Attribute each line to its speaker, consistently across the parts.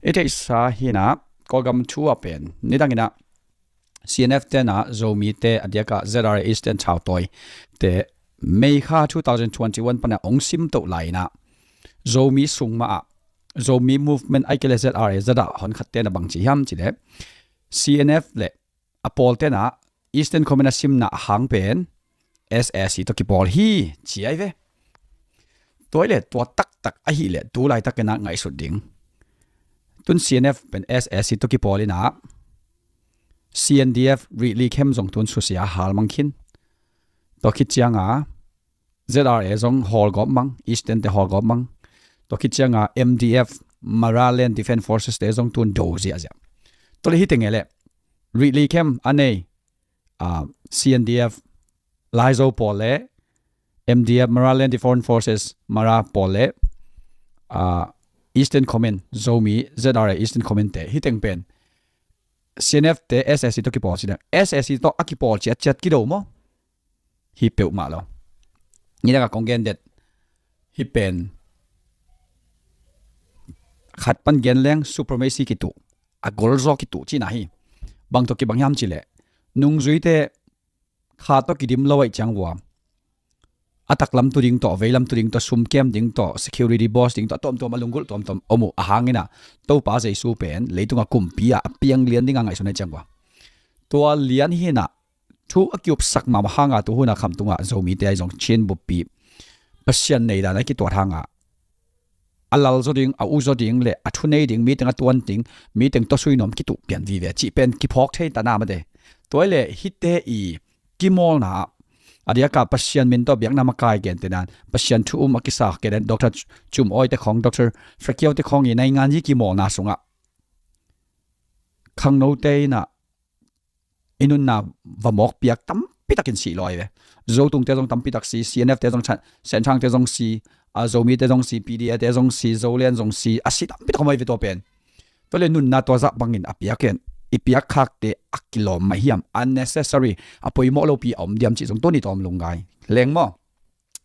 Speaker 1: เอเสาหินะก็กำชัวเป็นนี่ดังนั้น CNF เตนะโจมีเตอเดียกะ ZRA Eastern ชาวตอยเตเมฆา2021ปนะองซิมตุไหลนะโจมีสุงมาโจมี movement ไอเกล ZRA จะได้หอนขัดเตนะบางจีฮัมจีเด CNF เละอพอลเตนะ Eastern Command ซิมนะหางเป็น SSC ตัวกี่บอลฮีจีไอเวตัวเละตัวตักไอฮีเละตัวไหลตักกันนะไงสุดดิ่งตุน CNF เป็น SSC ตัวกี่บอลนะ CNDF รีลีเข้มส่งตุนสุเสียหาลมังคินตัวคิดเจียงZRA ส่งฮอลกอบมัง Eastern เตฮอลกอบมังตัวคิดเจียงMDF Maraland Defense Forces เตส่งตุนโดเสียเสียตัวเลยฮิตเงเละรีลีเข้มอันนี้CNDF ไลโซปอลเล่ MDF Maraland Defense Forces Mara ปอลเล่ Eastern Command โจมี ZRA Eastern Command เตฮิตเงเป็นCNF เต SSC ตัวกี่ปอสินะ SSC ตัวอักกี่ปอเจ็ดกิโลมั้งฮิเปิลมาแล้วนี่นะก็คงเกณฑ์เด็ดฮิเป็นขัดปันเกณฑ์แรง supremacy กิตุอะกอลซอกิตุที่ไหนบางตัวกี่บางยามจิเล่นุ่งจุยเตขาตัวกี่ดิมลอยจังหวะอัตักลำตัวดิ่งต่อเวลำตัวดิ่งต่อซุ่มเข้มดิ่งต่อ security boss ดิ่งต่อตัวมาลงกุลตัวอมูอาหางนี่นะตัวป้าใจสู้เป็นเลยตัวกุมปีอะเปียงเลี้ยนดิ่งไงส่วนในจังหวะตัวเลี้ยนเห็นนะทุกยุบสักมาหางตัวหุ่นคำตัวโจมีแต่ไอ้จงเชียนบุปผีปัศยันในด้านกี่ตัวทางอัลลอฮ์ดิ่งอาอุจดิ่งเลยอัทุนในดิ่งมีแต่งตัวดิ่งมีแต่งตัวสุยนอมกี่ตัวเปลี่ยนวีเวจีเป็นกี่พอกเทนตานามาเดตัวเลยฮิตเตอีกี่มอลนะอันนี้ก็ปัศยันมินตัวเบียงนามกายเกณฑ์แต่นั้นปัศยันทุ่มกิสาเกณฑ์ด็อกเตอร์จุ่มอ้อยแต่ของด็อกเตอร์ฟรเกียวแต่ของในงานยี่กี่มอลนะสงขังโนเตนะอินุนน่ะว่าหมอกเปียกตั้มปิตักินสีลอยเว้โจตุงเตจงตั้มปิตักสี CNF เตจงชันเซนช่างเตจงสีโจมีเตจงสี PDA เตจงสีโจเลียนจงสีอาศิตั้มปิตักไม่ไปตัวเป็นตัวเลยนุนน่ะตัวจับบังอินอเปียกเกนอีเปียกคักเตอักกิโลไม่เหี้ยม unnecessary อภัยหมอเราปีอมเดียมจีจงตัวนี้ตัวมลงไงแรงมั้ง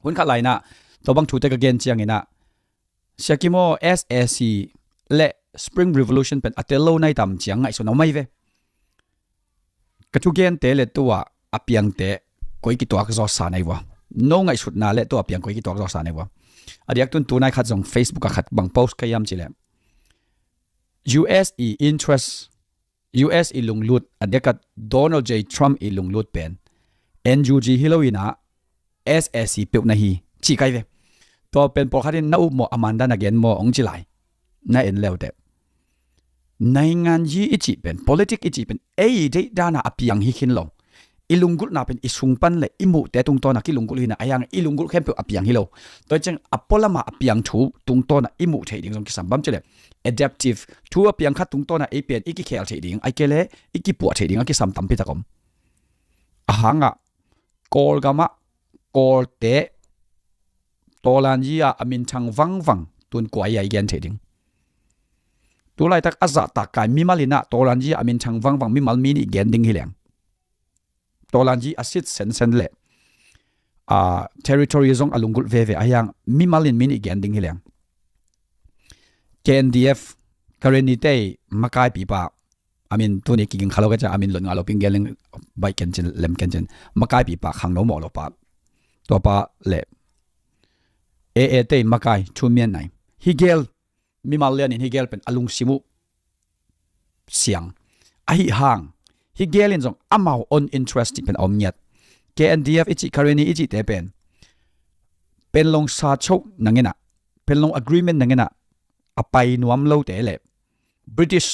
Speaker 1: หุ่นขัดไหลนะตัวบังถูเตกเกนเจียงเงินะเชกิโม SSC และ Spring Revolution เป็นอัตโลในต่ำเจียงไงส่วนเอาไม่เว้กระทุกเกนเตะเลตัวอเปียงเตะก้อยกี่ตัวก็จะสานในวะน้องไงสุดน่าเลตัวอเปียงก้อยกี่ตัวก็จะสานในวะอันนี้ตุนตัวนายขัดส่ง Facebook ขัดบางโพสต์ขยำจีเล US interest US ลงลุดอันนี้ก็ Donald J Trump ลงลุดเป็น NUG ฮิโลวีน่า SSC เปิดนะฮีชี้ไกลเวตัวเป็นพอขัดน้าอุโมอมันดานักเกนโมองจีไลน่าเอ็นเลวเตในงานยี่อิจิเป็น politics อิจิเป็นเอ้ยได้ด้านาอภิยังฮิคินลงอิลุงกุลน่าเป็นอิสุงปันเลยอิมุแต่ตรงตัวนักอิลุงกุลหินะอายังอิลุงกุลเข้มเป็นอภิยังฮิโลตัวจังอพอลมาอภิยังถูตรงตัวนักอิมุเทียดิ้งตรงที่สัมบัมเจเลย adaptive ถูอภิยังขัดตรงตัวนักไอเปลี่ยนอีกิเคลเทียดิ้งไอเกลเลยอีกิปัวเทียดิ้งไอกิสัมตัมพิตะกมอาหางกอลกามะกอลเตตัวลันยี่อามินชังวังตุนกวยใหญ่เกนเทียดิ้งตัวไรตักอาซาตักกายมิมาลินะตัวลันจีอามินชังวังมิมาลมินิเกนดิ้งฮิเลงตัวลันจีอาศิษเซนเล่territory ซงอลุงกุลเวอายังมิมาลินมินิเกนดิ้งฮิเลง KNDF คาร์นิเต้มาไกปีปาอามินตัวนี้กินข้าวก็จะอามินหล่นอาลปิงเกลิงใบเกนเจนเลมเกนเจนมาไกปีปาขังโนมอลปาตัวปาเล่เอเต้มาไกชูเมียนไหนฮิเกลมีมาเลียนฮิเกลเป็นอลุงซิมุเสียงไอหางฮิเกลินจงอามาออนอินเทรสต์เป็นอมเนียด KNDF อิจิคาร์นีอิจิเตเป็นลงซาโชนังเงินะเป็นลง agreement นังเงินะอไปนวมโลเตเล่ British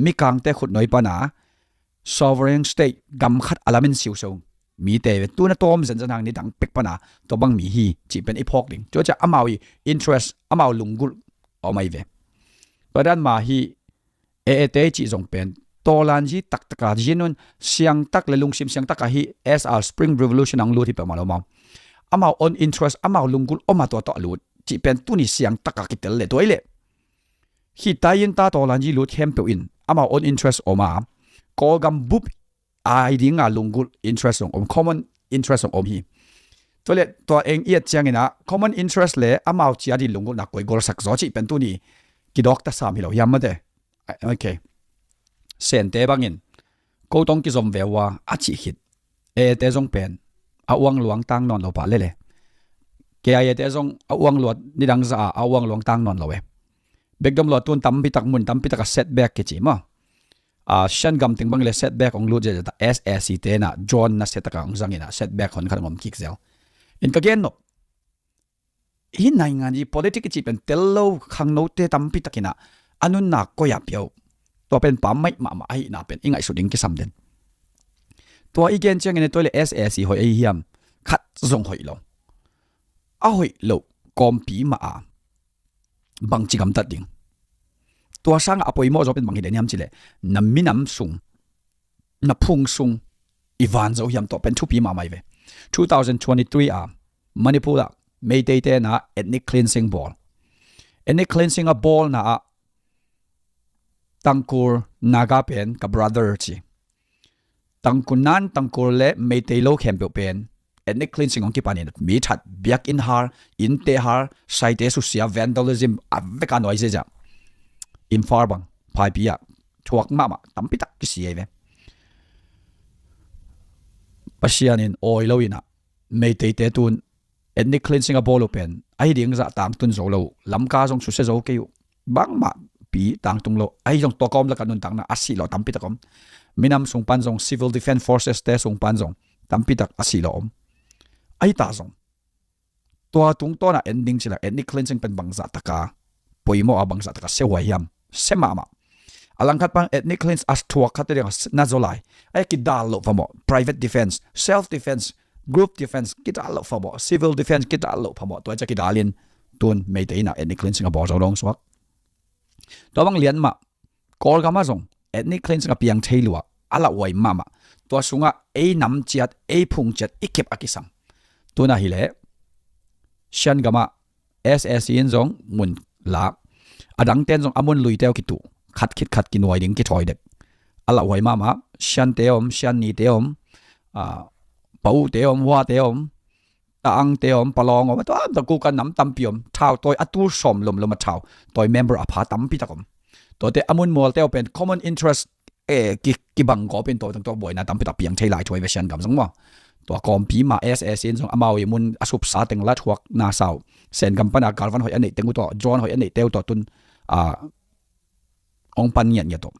Speaker 1: มีกางเตขุดหน่อยปานา sovereign state กำขัดอาลามินสิวส่งมีเตตัวนั้นตัวมันสัญญาณนี้ดังเป็กปานาตัวบังมีฮีจีเป็นอีพอกดิ่งจะอามาอินเทรสอามาลุงกุลเอาไม่เว้ประเด็นมาฮีเอเตจิจงเป็นตัวลันจีตักกาจีนุนเสียงตักเลลุงซิมเสียงตักฮี SR Spring Revolution อังลูที่เป็นมาแล้วมั้งอามา on interest อามาลุงกุลอามาตัวต่อลูจีเป็นตัวนี้เสียงตักกิเตลเลยตัวเล่ฮีตายินตาตัวลันจีลูเข้มเปิลอินอามา on interest ออกมาก็กำบุบไอดิ่งลุงกุล interest ของ common interest ของฮีตัวเล่ตัวเองเอียดเชียงนะ common interest เลยอามาจีอาดิลุงกุลนักกวยกอลสักจอจีเป็นตัวนี้กิดอกตาสามฮิโลยามมาเด okay sen te bangin ko tong ki zom vewa a chi hit e te zong pen a uang luang tang non lo pa le le ke ai te zong a uang luat ni dang za a uang luang tang non lo we begdom lo tun tam pi tak mun tam pi tak setback ke chi ma a shan gam ting bang le setback ong lu je ta ssc te na john na set ka ong zangina setback hon khan ngom kik zel in ka gen no hin nai ngan ji politic chi pen tello khang no te tam pi takina anun na ko ya pyo to pen pa mai ma ai na pen ingai su ding ki sam den to igen chang ne to le ssc hoi ai hiam khat zong hoi lo a hoi lo kom pi ma a bang chi gam tat ding tua sang apoi mo zo pen bang hi niam chile na minam sung na phung sung ivan zo hiam to pen thu pi ma mai ve 2023 a manipur la may day te na ethnic cleansing ball a ball na a tangkur naga pen ka brother chi tangkunan tangkur le may day lo khem pen ethnic cleansing ong ki panin mi that biak in har in te har sai te su sia vandalism aveka noise ja in far bang pai pia thuak mama tampi tak ki si ve pasianin oilo ina may day te tun ethnic cleansing a ball open ai ding za tang tun zo lo lam ka jong su se zo ke bang ma pi tang tung lo ai jong to kom la kanun tang na asi lo tampi takom minam sung pan jong civil defense forces te sung pan jong tampi tak asi lo om ai ta jong to tung to na ending chila ethnic cleansing pen bang za taka poimo a bang za taka se wa yam se ma ma alang khat pang ethnic cleanse as thuak khat te na zolai ai ki dal lo famo private defense self defense group defense kita lo famo civil defense kita lo famo to cha ki dalin tun mei te na ethnic cleansing a bo zo long swak to bang lian ma kol gama zong ethnic cleansing a piang thailua ala wai mama to sunga e nam chiat e phung chat ikep akisam tuna hile shan gama ss in zong mun la adang ten zong amun lui teo ki tu khat khit khat ki noi ding ki thoi dek ala wai mama shan teom shan ni teom bau teom wa teom ta ang teom palong wa to ta ku kan nam tam piom thau toy atu som lom lom thau toy member apha tam pi takom to te amun mol teo pen common interest ki bang go pen to tang to boy na tam pi ta piang thei lai thoi version gam zong ma to kom pi ma ss in zong amawi mun asup sa teng la thuak na sau sen gam pana galvan hoi anei tengu to john hoi anei teo to tun ong pan nyan ya to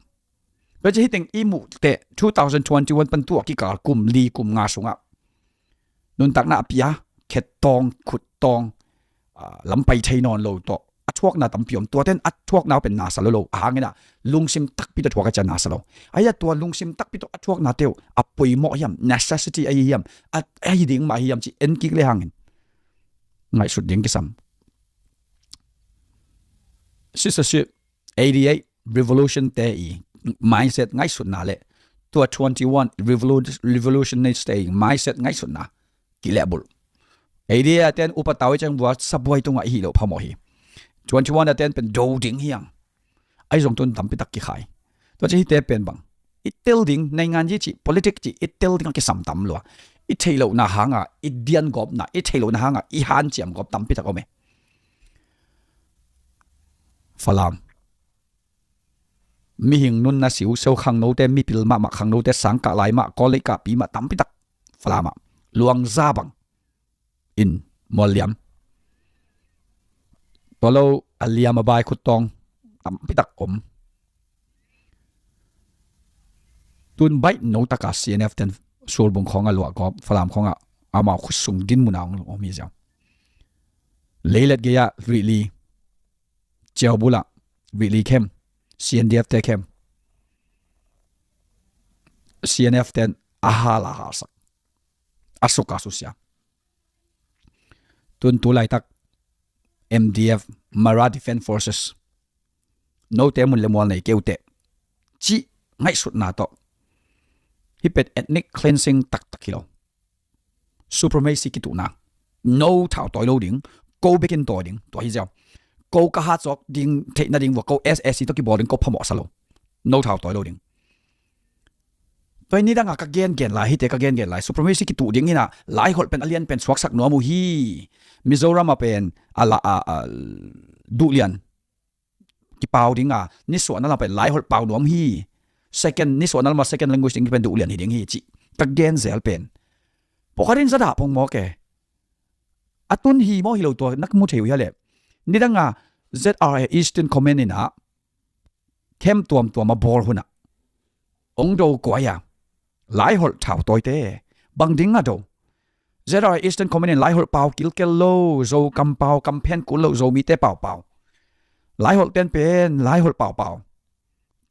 Speaker 1: ก็จะhitting imu te 2021 pan tu ki kar kum li kum nga sunga nun tak na apia khet tong khut tong lampai thainon lo to athuak na tampiom to ten athuak na pen na salo lo hangena lungsim tak pi to thuak cha na salo aya to lungsim tak pi to athuak na teu apoi mo yam necessity ai yam ai ding ma yam chi en ki le hangin ngai sut ding ki sam sistership 88 revolution te mindset ngay sut na le to 21 revolution next stay mindset ngay sut na ki level idea ten upatawi chang wa sabwai to nga hi lo phamo hi 21 ten pen do ding hiang ai jong tun tampi tak ki khai to chi te pen bang it tel ding nei ngan ji chi politics chi it tel ding ki sam tam lo it thailo na hanga it dian gop na it thailo na hanga I han chiam gop tampi tak ome falam mi hing nun na siu seo khang no te mi pil ma khang no te sang ka lai ma ko le ka pi ma tam pi tak flama luang za bang in moliam tolo aliam bai khut tong tam pi tak om tun bai no taka cnf ten sul bung khong a lo ko flam khong a ama khusung din munang o mi ja leilet ge ya really cheobula really kem CNDF te kem CNF ten ahala hasak asuka susya tun tulai tak MDF Mara Defense Forces no te mun lemol nei keute chi ngai sut na to hipet ethnic cleansing tak takilo supremacy kituna no thao toy loading go begin toy to hi jaw go ka ha chok ding the na ding wo go ssc to ki boarding ko phamo salo no thao toy loading toy ni danga ka gen la hi te ka gen lai supremacy ki tu ding ina lai hol pen alien pen swak sak no mu hi mizoram a pen ala dulian ki pau dinga ni so na la pe lai hol pau nuam hi second ni so na ma second language ding pen du lian hi ding hi chi tak gen zel pen pokarin zada pong mo ke atun hi mo hi lo to nak mu theu ya le ni danga ZRA Eastern Command ina kem tuam ma bor huna ong do ko ya lai hol thau toy te bang ding a do ZRA Eastern Command in lai hol pau kil kel lo zo kam pau kam pen ku lo zo mi te pau lai hol ten pen lai hol pau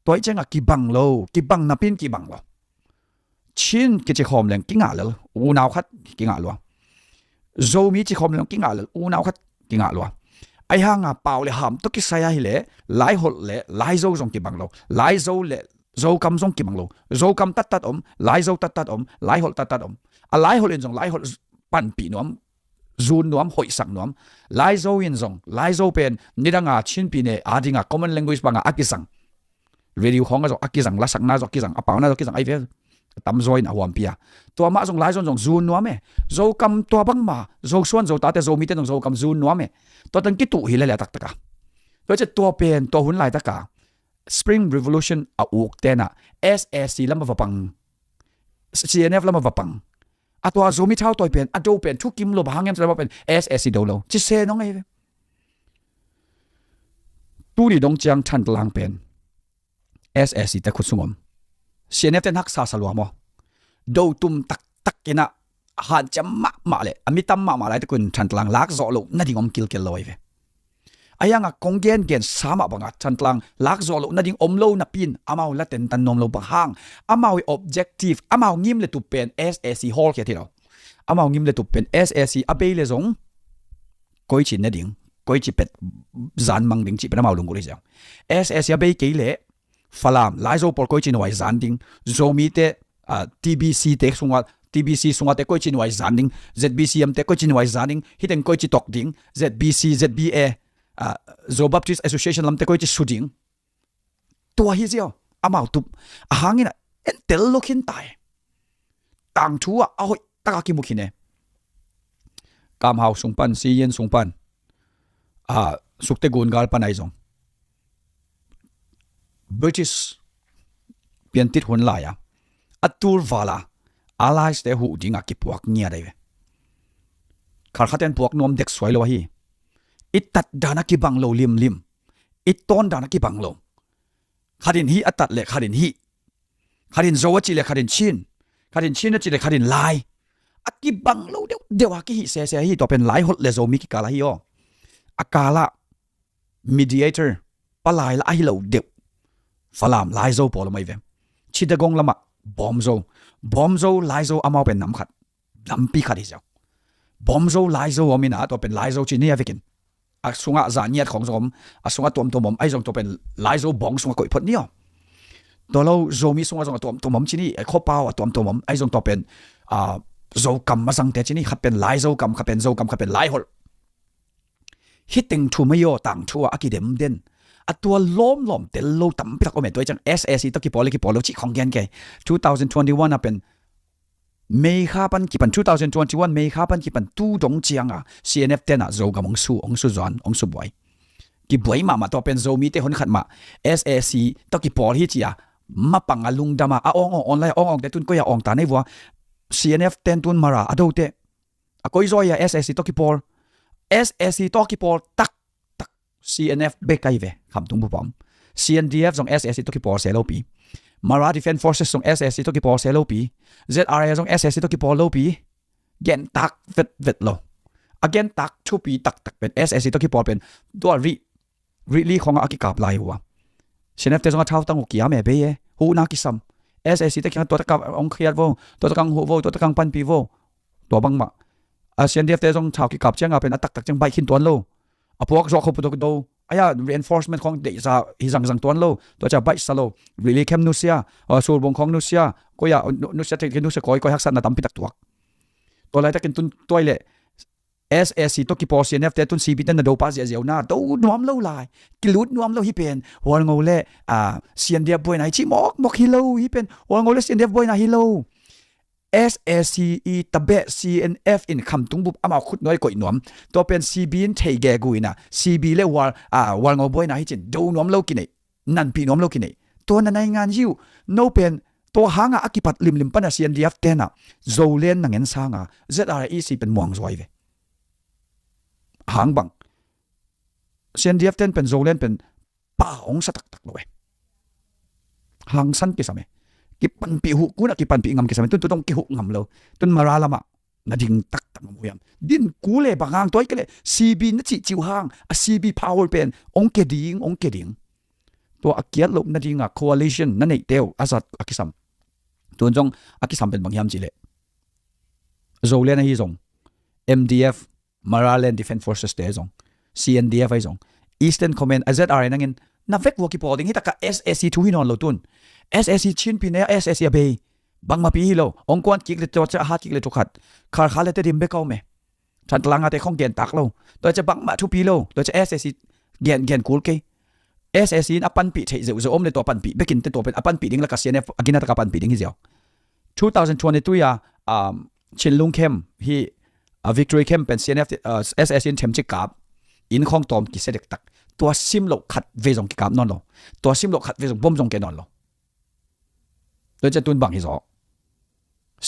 Speaker 1: toy chenga ki bang na pin ki bang lo chin ki che khom leng ki nga lo u naw khat ki nga lo zo mi chi khom leng ki nga lo u naw khat ki nga lo ai hanga pau le ham to ki saya hi le lai hol le lai zo zong ki bang lo lai zo le zo kam zong ki bang lo zo kam tat om lai zo tat om lai hol tat om a lai hol in zong lai hol pan pi nuam zun nuam hoi sak nuam lai zo in zong lai zo pen nidanga chin pi ne adinga common language banga akisang radio khong zo akisang la sak na zo kisang apau na zo kisang ai ve tam zoi na huam pia to ma zong lai zong zun nuam me zo kam to bang ma zo suan zo ta te zo mi te zo kam zun nuam me to tan ki tu hi le tak taka to che to pen to hun lai taka Spring Revolution a uk tena SSC lama vapang CNF lama vapang atwa zo mi thau toy pen ado pen thu kim lo bahangem lama pen SSC do lo chi se no ngai tu ri dong chang than tlang pen SSC ta khusumom CNF ten hak sa salwa mo do tum tak kina han cham ma le amitam ma lai ta kun than tlang lak zo lo na dingom kil loi ve ayanga konggen gen sama banga chantlang lak zo lo na ding omlo na pin amau la ten tan nom lo bahang amau objective amau ngim le tu pen SSC hall ke thilo amau ngim le tu pen SSC abe le zong koi chin na ding koi chi pet zan mang ding chi pe amau lung ko le jang SSC abe ke le falam lai zo por koi chin wai zan ding zo mi te TBC te sunga TBC sunga te koi chin wai zan ding ZBCM te koi chin wai zan ding hiten koi chi tok ding ZBC ZBA Zo Baptist Association lam te koi chi shooting tua hi zio amau tu ahangina entel lokin tai tang thua a hoi taka ki mukhine kam hau sungpan si yen sungpan sukte gun gal panai zong British piantit hun la ya atur vala allies te hu dinga ki puak nia dai khar khaten puak nom dek swai lo hi itat dana ki banglo lim iton dana ki banglo kharin hi atat le kharin hi zowachi le kharin chin chi le kharin lai aki banglo dewa ki hi se hi to pen lai hot le zo mi ki kala hi yo akala mediator palai la hi lo de falam lai zo polo mai ve chi da gong lama bom zo lai zo amao pen nam khat nam pi khari zo bom zo lai zo omina to pen lai zo chi ni avekin asunga zaniat khong zom asunga tom mom ai zong to pen lai zo bong sunga koi phot nio dolo zomi sunga zong tom mom chini kho paw tom mom ai zong to pen zo kam ma sang te chini khat pen lai zo kam kha pen lai hol hitting thu mayo tang thua akidem den atua lom tel lo tam prak o me to chang SSC to ki polo chi khong gen ke 2021 apen Mei kha pan ki pan 2021 Mei kha pan ki pan tu dong chianga CNF ten a zo ga mong su zon ong su boy ki boy ma to pen zo mi te hon khat ma SSC to ki por hi chia ma pangalung dama a ong online ong te tun ko ya ong ta nei wa CNF ten tun mara ado te a koi zo ya SSC to ki por SSC to ki por tak CNF be kai ve kham tung bu pom CNDF zong SSC to ki por selopi Mara Defense Forces song SSC to ki por selopi ZRA song SSC to ki por lopi gen tak vet lo again tak chupi tak pen SSC to ki por pen do li khong a ki kap lai wa CNF te song thau tang ki ame be ye hu na ki sam SSC te ki to ta ka ong khia vo to ta kang hu vo to ta kang pan pi vo to bang ma CNDF te song thau ki kap chang a pen atak chang bai khin ton lo apuak zo kho pu do aya reinforcement khong de za hi jang ton lo to cha bai salo really kem nusia sur bong khong nusia ko ya nusia te ke nusia koi haksan na tampi tak tuak to lai ta kin tun toile SSC to ki por CNF te tun CB ten na do pa ya na do nuam lo lai kilut nuam lo hi pen wal ngole CNDF boy na chi mok hi lo hi pen wal ngole CNDF boy na hi lo SACE tabe CNF in kham tung bup ama khut noi koi nom to pen CB in thei ge guina CB le war ngo boy na hi chin do nom lo kinai nan pi nom lo kinai to na nai ngan jiu no pen to hanga akipat lim pana CNDF tena zolen nangen sanga ZREC pen muang zoi ve hang bang CNDF ten pen zolen pen pa ong sa tak lo hang san ki same ki pan pi hu kuna ki pan pi ngam ki same tun tong ki hu ngam lo tun maralama na ding tak tak mo yam din kule bangang toy kele CB na chi chiu hang a CB power pen ong ke ding to akiat lo na dinga coalition na nei teu Asawt akisam tun jong akisam pen bangyam chile zolen hi zong MDF Maraland Defense Forces te zong CNDF ai zong Eastern Command AZR nangin na vek wo ki poding hitaka SSC thu hinon lo tun SSC chin pine SSC be bang ma pi hi lo ong kwan kik le to cha ha kik le to khat khar khale te dim be kaw me chan tlanga te khong gen tak lo to cha bang ma thu pi lo to cha SSC gen kul ke SSC in apan pi thei zo om le to pan pi bekin te to pen apan pi ding la ka CNF agina ta ka pan pi ding hi zio 2022 ya chin lung kem hi victory camp pen CNF SSC in them chi kap in khong tom ki sedek tak tua sim lo khat ve jong ki kap non lo tua sim lo khat ve jong bom jong ke non lo do cha tun bang hi zo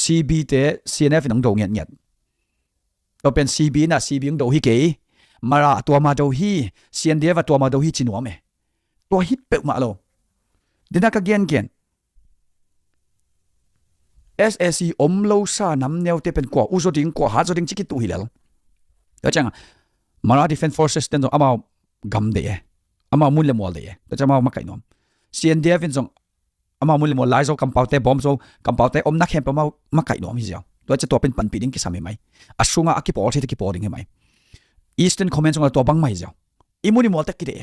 Speaker 1: CB te CNF nang do nget to pen CB na CB ng do hi ke mara tua ma do hi CNDF tua ma do hi chinwa me tua hi pe ma lo dina ka gen SSC om lo sa nam neu te pen ko uzo ding ko ha zo ding chiki tu hi lel do chang mara defense forces ten do ama gam de ama mun le mol de to cha ma kai nom CNDF in jong ama mun le mol lai zo kampaute bom zo kampaute om na khem pa ma kai nom hi jaw to cha to pen pan pi ding ki same mai asunga akipol the ki poding mai Eastern Command jong to bang mai jaw imuni mol te ki de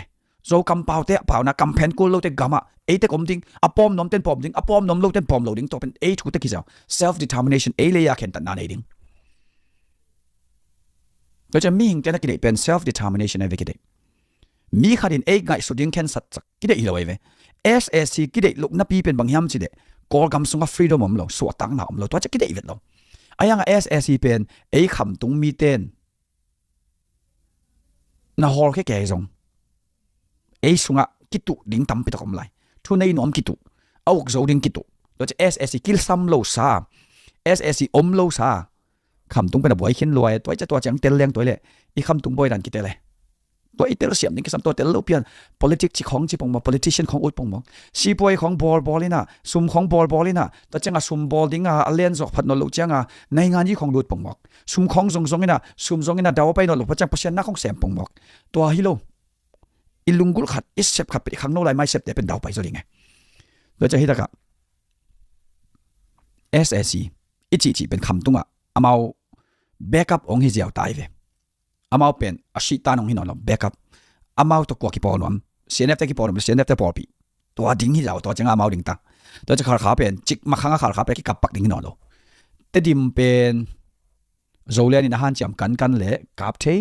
Speaker 1: zo kampaute pa na campaign ko lo te gama e te kom ding apom nom ten pom ding apom nom lo ten pom lo ding to pen e thu te ki jaw self determination e le ya khen tan na nei ding to cha mi hing te na ki de pen self determination e ve ki de mi kharin e ngai su ding khen sat chak ki de hiloi ve SSC ki de luk na pi pen bangyam chi de kol gam sunga freedom om lo so tang na om lo to cha ki de vet lo ayang SSC pen e kham tung mi ten na hol ke ke zong e sunga kitu ding tam pi ta kom lai thu nei nom kitu auk zo ding kitu to cha SSC kil sam lo sa SSC om lo sa kham tung pen boy khin loi to cha to chang tel leng to le i kham tung boy dan ki te le to itel siam ning kisam to tel lo pian politics chi khong chi pong ma politician khong ut pong mo si boy khong ball ina sum khong ball ina to changa sum ball dinga alen jok phat no lo changa nai ngan ji khong lut pong mo sum khong zong ina sum zong ina daw pai no lo pachang pasien na khong sem pong mo to hi lo ilungul khat is sep khat pi khang no lai mai sep te pen daw pai zo ding lo cha hi ta ka SSC ichi pen kham tunga amao backup ong hi jiao tai ve amao pen ashita nong hinon backup amao to ko ki pon nom CNF te ki pon CNF te por pi to ding hi jaw to changa amao ding ta to cha khar kha pen chik ma khanga khar kha pe ki kap pak ding hinon lo te dim pen zolen in han cham kan le kap the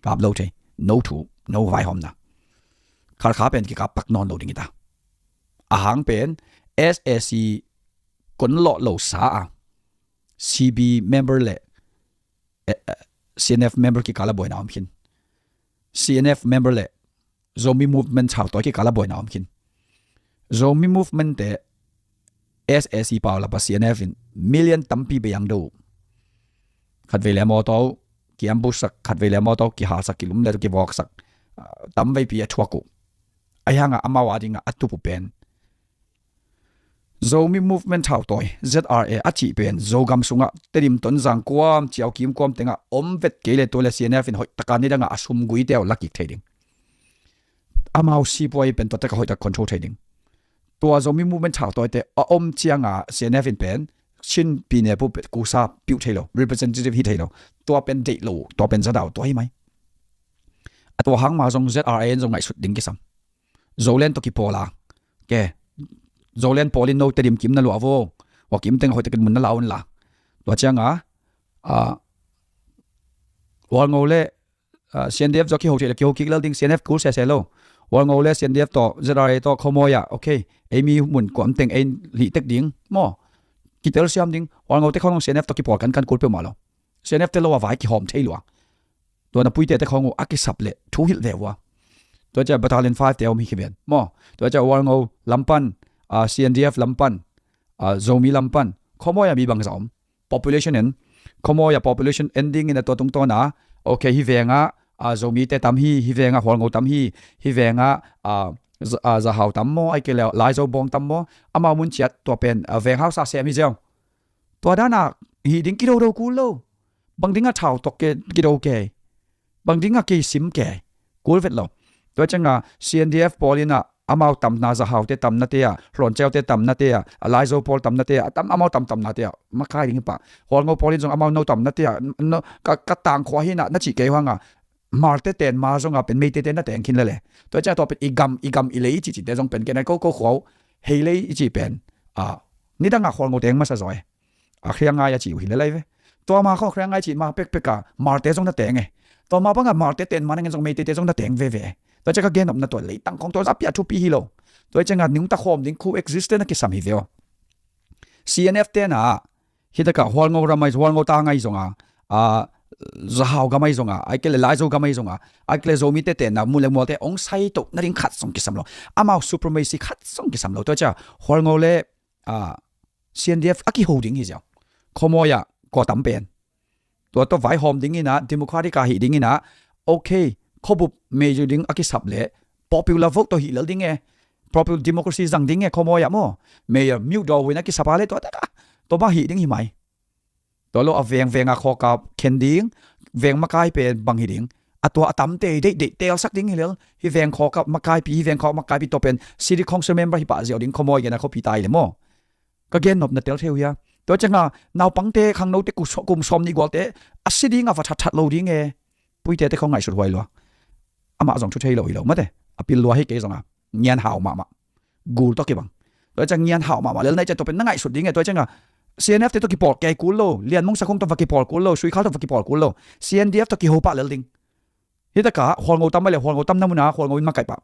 Speaker 1: kap lo the no thu no vai hom na khar kha pen ki kap pak non lo ding ta a hang pen SSC kon lo sa CB member le CNF member ki kala boy na amkin CNF member le zombie movement chhaw to ki kala boy na amkin zombie movement te SSC pa la pa CNF in million tampi be yang do khat vele mo to ki ambu sak khat vele mo to ki ha sak kilum le ki wok sak tam vai pi a thwaku ayanga amawa dinga atu pu pen zombie movement chhaw toy ZRA achi pen zogam sunga terim ton jang kwam chiao kim kwam tenga omvet kele tole CNF in hoi takani danga asum gui teo lucky trading amau si boy pen to taka hoi ta control trading to zombie movement chhaw toy te om chianga CNF in pen chin pine pu pet ku sa piu thelo representative hi thelo to pen de lo to pen za daw to hi mai atwa hang ma jong ZRA en jong ngai sut ding ki sam zolen to ki pola ke zolen polin no terim kim na lo avo wa kim teng hoi takin mun na laun la to changa wal ngole CNDF joki ho thele ki ho kiklal ding CNF kul se lo wal ngole CNDF to ZRA to khomoya okay emi mun ko am teng ein li tek ding mo kitel siam ding wal ngau te khong CNF to ki por kan kul pe malo CNF te lo vai ki hom thei lo to na puite te khong a ki sap le thu hil ve wa to cha battalion 5 te om hi ben mo to cha wal ngau lampan CNDF lampan zomi lampan khomo ya mi bang zom population en khomo ya population ending in a to tung to na okay hi venga zomi te tam hi venga wal ngau tam hi venga za hau tam mo ai ke le lai zo bong tam mo ama mun chat to pen veng hau sa se mi jong to da na hi ding ki do ku lo bang dinga thau to ke ki do ke bang dinga ke sim ke kul vet lo to changa CNDF polina amau tam na za hau te tam na te hlon cheu te tam na te lai zo pol tam na te tam amau tam na te ma khai ding pa hol ngo polin jong amau no tam na te no ka tang khwa hi na chi ke hanga marte ten ma zong a pen me te na teng kin le to cha to pen igam ilei chi te jong pen ke na ko khwa hei lei chi pen ni da nga hol ngo teng ma sa zoi khia nga ya chi hi le lai ve to ma kho khia nga chi ma pek ka marte jong na teng e to ma bang a marte ten ma nang jong me te jong na teng ve ve to cha ka gen op na to lei tang kong to apia thu pi hi lo to cha nga ning ta khom ding khu exist na ki sam hi veo CNF te na hi ta ka hol ngo ramai hol ngo ta ngai zonga zahau gamai zonga ai ke le lai zo gamai zonga ai ke le zomi te na mu le mo te ong sai to na ring khat song ki samlo amao supremacy khat song ki samlo to cha hol ngo le CNDF aki holding hi jaw khomo ya ko tam pen to vai hom ding ina democratic ka hi ding ina okay khobu major ding aki sap le popular vote to hi le ding e popular democracy jang ding e khomo ya mo mayor mute do wina ki sapale to ba hi ding hi mai to lo aveng a kho ka kending veng makai pe bang hi ding atwa atam te de tel sak ding hilel hi veng kho ka makai pi veng kho makai pi to pen city council member hi pa zio ding khomoi gena kho pi tai le mo ka gen nop na tel theu ya to changa naw pangte khang no te kum som ni gol te asiding a that lo ding e puite te khong ngai sur hoi lo ama jong thu thei lo hi lo mate apil lo hi ke zonga nyan haw ma gul to ke bang to chang nyan haw ma le nai cha to pen ngai sur ding e to changa CNF te to ki por ke kulo lian mong sa kong to va ki por kulo sui khal to va ki por kulo CNDF to ki ho pa lelding hita ka hol ngo tam le hol ngo tam namuna hol ngo in ma kai pa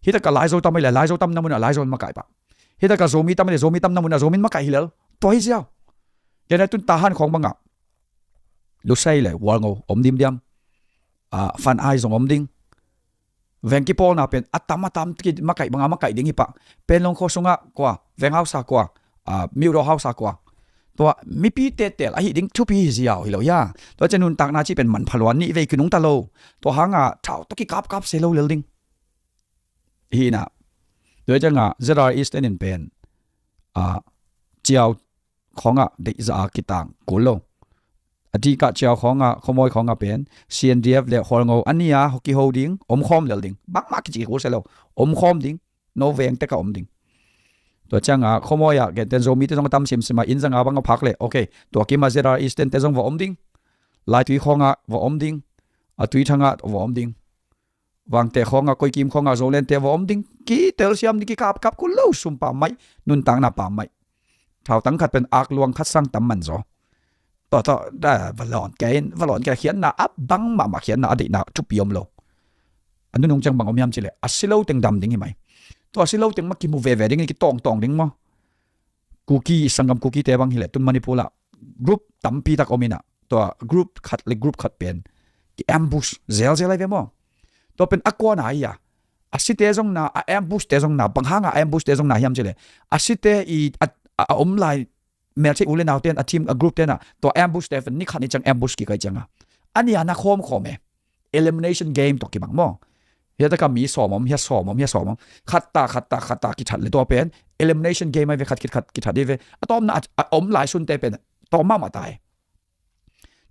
Speaker 1: hita ka lai zo tam le lai zo tam namuna lai zo ma kai pa hita ka zomi tam le zomi tam namuna zomin ma kai hilal to hi jiao yana tun tahan khong banga lu sai le wal ngo om dim diam fan ai zong om ding veng ki pol na pen atam ki ma kai banga ma kai ding hi pa pen long kho sunga kwa veng house sa kwa miu ro house sa kwa to mi pi te tel a hi ding thu pi ziaw hi lo ya to chanun tak na chi pen man phalwan ni ve kinung ta lo to hanga thau to ki kap se lo lelding hi na do changa zera eastern in pen chiao khonga de za kitang kulo ati ka chiao khonga khomoi khonga pen CNDF le holngo ania hoki holding om khom lelding bak ma ki chi ko se lo om khom ding no veng te ka om ding to changa khomoya ge ten zomi te jong tam sim sima in janga bang phak le okay to ki ma zera eastern te jong wa om ding lai tui khonga wa om ding a tui thanga wa om ding wang te khonga koi kim khonga zolen te wa om ding ki tel siam ni ki kap ku lo sum pa mai nun tang na pa mai thau tang khat pen ak luang khat sang tam man zo to da valon ke khian na ap bang ma khian na adi na chu piom lo anu nong chang bang om yam chile asilo teng dam ding hi mai to asilo teng makki mu ve ding ki tong ding mo kuki sangam kuki te bang hile tun manipula group tampi tak omina to group khat pen ki ambush zel ai ve mo to pen akwa na ya asite jong na ambush te jong na banghanga ambush te jong na hiam chile asite i om lai mel che ule naw ten a team a group ten na to ambush te ni khani chang ambush ki kai changa ania na khom khome elimination game to ki bang mo hiện tại mi sòm khát kỹ thuật lấyตัวเป็น elimination game ai về kỹ thuật đi về tóm na lại xuân têเป็นtóm mà tai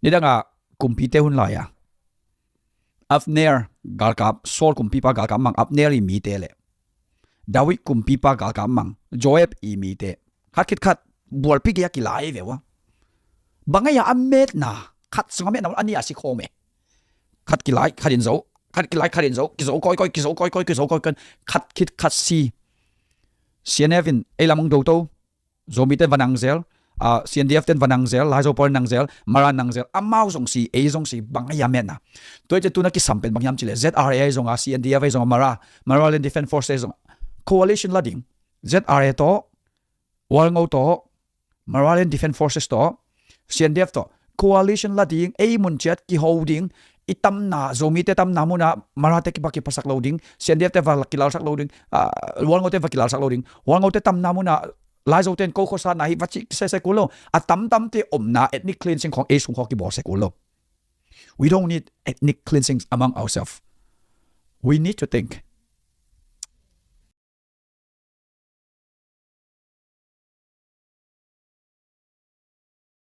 Speaker 1: นี่ดังกุมพีเตหุ่นลายอัฟเนอร์กาลกับโซลกุมพีปากาลกับมังอัฟเนอร์อีมีเตเลยดาวิดกุมพีปากาลกับมังโจเอฟอีมีเตขัดบัวปีกยากิไลเววะบางอย่างอเมตนะขัดสงเมตนะอันนี้อาศิโคเมขัดกิไลขัดอินโซขัดกิไลขัดอินโซกิโซก้อยกันขัดซีCNAวินเอลามังโดโตโซมิเตวันนังเซลCNDF เต้นวันนังเซลไลโซปอลนังเซลมารานังเซลอามาส่งสีเอส่งสีบางอย่างเมตนะตัวจะตัวนักกิสัมเป็นบางอย่างจิเล ZRA ส่งCNDF ส่งMaryland Defense Forces ส่ง coalition ละดิ่ง ZRA โตวอลงโต Malaysian Defense Forces to CNDF to coalition la ding a mun chat ki holding itam na zomi te tam namuna marate ki baki pasak loading CNDF te va kilal sak loading wal ngote va kilal sak loading wal ngote tam namuna lai zo ten ko khosa na hi vachi se kulo atam tam te omna ethnic cleansing khong a sung ho ki bo se kulo. We don't need ethnic cleansing among ourselves. We need to think